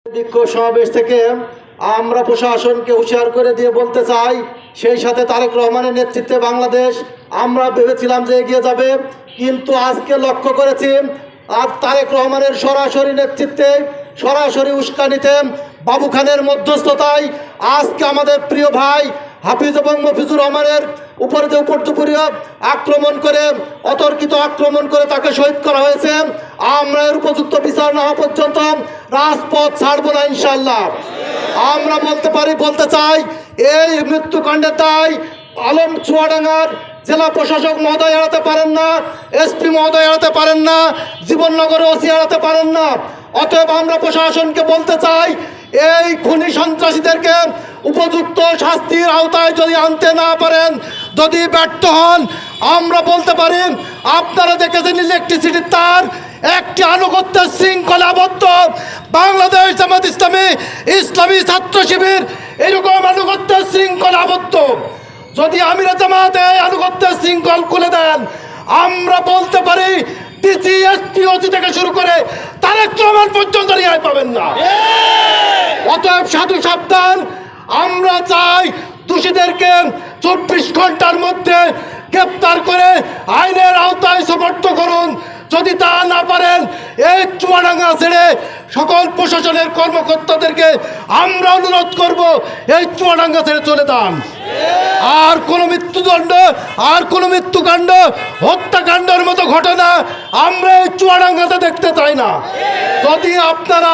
বিক্ষোভ সমাবেশ থেকে আমরা প্রশাসনকে হুঁশিয়ার করে দিয়ে বলতে চাই, সেই সাথে তারেক রহমানের নেতৃত্বে বাংলাদেশ আমরা ভেবেছিলাম যে এগিয়ে যাবে, কিন্তু আজকে লক্ষ্য করেছি আর তারেক রহমানের সরাসরি নেতৃত্বে সরাসরি উস্কানিতে বাবু খানের মধ্যস্থতায় আজকে আমাদের প্রিয় ভাই হাফিজ এবং মফিজুর রহমানের উপরে যে উপর্যুপরীয় আক্রমণ করে অতর্কিত আক্রমণ করে তাকে শহীদ করা হয়েছে। আমরা এর উপযুক্ত বিচার না হওয়া পর্যন্ত রাজপথ ছাড়বো না ইনশাল্লাহ। আমরা বলতে চাই এই মৃত্যুকাণ্ডের দায় আলম চুয়াডাঙ্গার জেলা প্রশাসক মহোদয় এড়াতে পারেন না, এসপি মহোদয় এড়াতে পারেন না, জীবননগরে ওসি এড়াতে পারেন না। অতএব আমরা প্রশাসনকে বলতে চাই, এই খুনি সন্ত্রাসীদেরকে উপযুক্ত শাস্তির আওতায় যদি আনতে না পারেন, যদি ব্যর্থ হন, আমরা বলতে পারি আপনারা দেখেছেন ইলেকট্রিসিটির তার একটি আনুগত্যের শৃঙ্খলাবদ্ধ বাংলাদেশ জামাত ইসলামী ইসলামী ছাত্র শিবির এরকম আনুগত্যের শৃঙ্খলাবদ্ধ যদি আমির জামাতে আনুগত্যের শৃঙ্খল খুলে দেন, আমরা বলতে পারি ডিসি এসপি ওসি থেকে শুরু করে তারেক রহমান পর্যন্ত রেহাই পাবেন না। অতএব সাধু সাবধান। আমরা চাই দোষীদেরকে 24 ঘন্টার মধ্যে গ্রেপ্তার করে আইনের আওতায় সোপর্দ করুন। যদি তা না পারেন, এই চুয়াডাঙ্গা ছেড়ে সকল প্রশাসনের কর্মকর্তাদেরকে আমরা অনুরোধ করব এই চুয়াডাঙ্গা ছেড়ে চলে যান। আর কোনো মৃত্যুদণ্ড, আর কোনো মৃত্যুকাণ্ড, হত্যাকাণ্ডের মতো ঘটনা আমরা এই চুয়াডাঙ্গাতে দেখতে চাই না। যদি আপনারা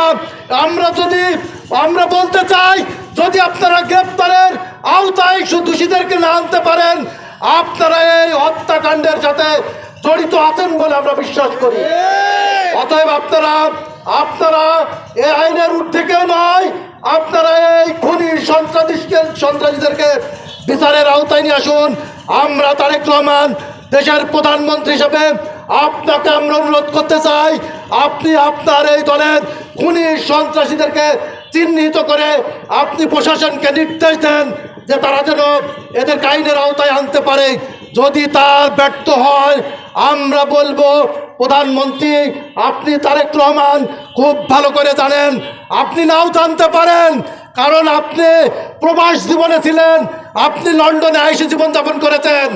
আমরা বলতে চাই, যদি আপনারা গ্রেপ্তারের আওতায় দোষীদেরকে না আনতে পারেন, আপনারা এই হত্যাকাণ্ডের সাথে জড়িত আছেন বলে আমরা বিশ্বাস করি। অতএব আপনারা এই আইনের ঊর্ধ্বে কেউ নয়, আপনারা এই খুনি সন্ত্রাসীদেরকে বিচারের আওতায় নিয়ে আসুন। আমরা তারেক রহমান দেশের প্রধানমন্ত্রী হিসেবে আপনাকে আমরা অনুরোধ করতে চাই, আপনি আপনার এই দলের খুনি সন্ত্রাসীদেরকে চিহ্নিত করে আপনি প্রশাসনকে নির্দেশ দেন যে তারা যেন এদের আইনের আওতায় আনতে পারে। যদি তার ব্যর্থ হয়, আমরা বলবো প্রধানমন্ত্রী আপনি তারেক রহমান খুব ভালো করে জানেন, আপনি নাও জানতে পারেন, কারণ আপনি প্রবাস জীবনে ছিলেন, আপনি লন্ডনে এসে জীবনযাপন করেছেন।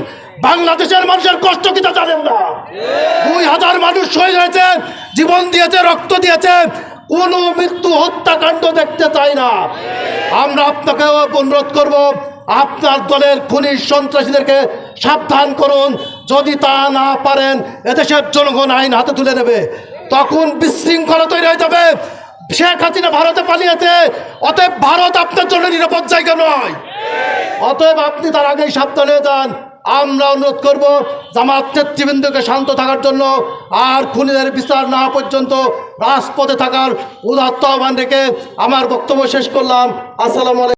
বাংলাদেশের মানুষের কষ্ট কি তা জানেন না? 2000 মানুষ শহীদ হয়েছে, জীবন দিয়েছে, রক্ত দিয়েছে, কোনো মৃত্যু হত্যাকাণ্ড দেখতে চাই না। আমরা আপনাকে অনুরোধ করব, আপনার দলের খুনি সন্ত্রাসীদেরকে সাবধান করুন। যদি তা না পারেন, এদেশের জনগণ আইন হাতে তুলে নেবে, তখন বিশৃঙ্খলা তৈরি হয়ে যাবে। শেখ হাসিনা ভারতে পালিয়েছে, অতএব ভারত আপনার জন্য নিরাপদ জায়গা নয়। অতএব আপনি তার আগেই সাবধান হয়ে যান। আমরা অনুরোধ করব জামাত নেতৃবৃন্দকে শান্ত থাকার জন্য, আর খুনিদের বিচার না পর্যন্ত রাজপথে থাকার উদাত্ত আহ্বান রেখে আমার বক্তব্য শেষ করলাম। আসসালামু আলাইকুম।